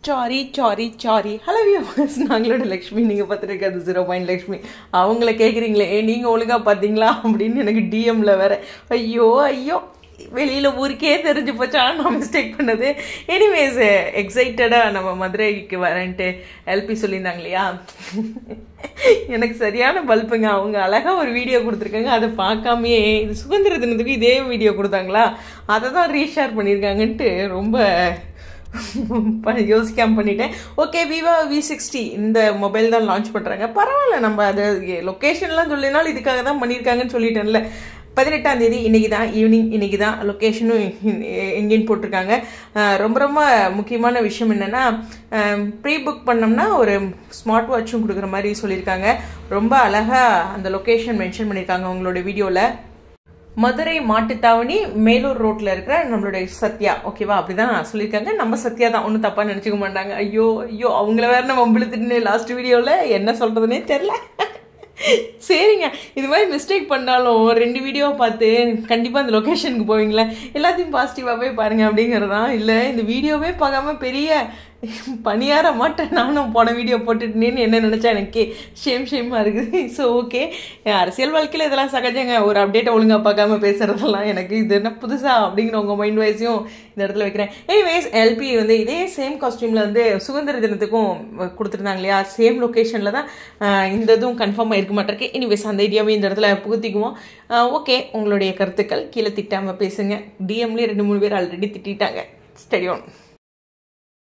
Sorry hello viewers, நாங்களோட லக்ஷ்மி. நீங்கள் பார்த்துருக்காது 0 லக்ஷ்மி. அவங்கள கேட்குறீங்களே நீங்கள் ஒழுங்காக பார்த்தீங்களா அப்படின்னு எனக்கு டிஎம்ல வேற. ஐயோ வெளியில் ஊருக்கே தெரிஞ்சு போச்சா நான் மிஸ்டேக் பண்ணது. எனிவேஸ், எக்ஸைட்டடாக நம்ம மதுரைக்கு வரேன்ட்டு எல்பி சொல்லியிருந்தாங்க இல்லையா. எனக்கு சரியான பல்புங்க. அவங்க அழகாக ஒரு வீடியோ கொடுத்துருக்காங்க. அதை பார்க்காமையே இது சுதந்திர தினத்துக்கு இதே வீடியோ கொடுத்தாங்களா, அதை தான் ரீஷேர் பண்ணியிருக்காங்கன்ட்டு ரொம்ப யோசிக்காமல் பண்ணிட்டேன். ஓகே, விவோ V60 இந்த மொபைல் தான் லான்ச் பண்ணுறாங்க. பரவாயில்ல, நம்ம அது லொக்கேஷன்லாம் சொல்லினாலும் இதுக்காக தான் பண்ணியிருக்காங்கன்னு சொல்லிட்டேன்ல. 18ஆம் தேதி இன்னைக்கு தான் ஈவினிங், இன்னைக்கு தான் லொக்கேஷனும் எங்கேன்னு போட்டிருக்காங்க. ரொம்ப முக்கியமான விஷயம் என்னென்னா, ப்ரீ புக் பண்ணோம்னா ஒரு ஸ்மார்ட் வாட்சும் கொடுக்குற மாதிரி சொல்லியிருக்காங்க. ரொம்ப அழகாக அந்த லொக்கேஷன் மென்ஷன் பண்ணியிருக்காங்க அவங்களோட வீடியோவில். மதுரை மாட்டுத்தாவணி மேலூர் ரோட்டில் இருக்கிற நம்மளுடைய சத்யா, ஓகேவா, அப்படிதான் சொல்லியிருக்காங்க. நம்ம சத்யா தான், ஒன்றும் தப்பாக நினச்சிக்க மாட்டாங்க. ஐயோ அவங்கள வேற நம்ம வம்பிழுத்துட்டு லாஸ்ட் வீடியோவில் என்ன சொல்கிறதுனே தெரில. சரிங்க, இது மாதிரி மிஸ்டேக் பண்ணாலும் 2 வீடியோவை பார்த்து கண்டிப்பாக அந்த லொக்கேஷனுக்கு போவீங்களா, எல்லாத்தையும் பாசிட்டிவாகவே பாருங்கள் அப்படிங்கிறதான். இல்லை இந்த வீடியோவே பார்க்காம பெரிய பணியார மாட்டேன் நானும் போன வீடியோ போட்டுட்டேன்னு என்ன நினச்சா எனக்கு ஷேமாக இருக்குது. ஸோ ஓகே, அரசியல் வாழ்க்கையில் இதெல்லாம் சகஜங்க. ஒரு அப்டேட்டை ஒழுங்காக பார்க்காம பேசுகிறதெல்லாம் எனக்கு இது என்ன புதுசா அப்படிங்கிற உங்கள் மைண்ட் வைஸையும் இந்த இடத்துல வைக்கிறேன். எனிவேஸ், எல்பி வந்து இதே சேம் காஸ்டியூமில் வந்து சுதந்திர தினத்துக்கும் கொடுத்துருந்தாங்க இல்லையா, சேம் லொக்கேஷனில் தான். இந்த இதுவும் கன்ஃபார்மாக இருக்க மாட்டேருக்கு. எனிவேஸ், அந்த ஐடியாவே இந்த இடத்துல புகுத்திக்குவோம். ஓகே, உங்களுடைய கருத்துக்கள் கீழே திட்டாமல் பேசுங்க. டிஎம்லேயே 2-3 பேர் ஆல்ரெடி திட்டாங்க. Study on.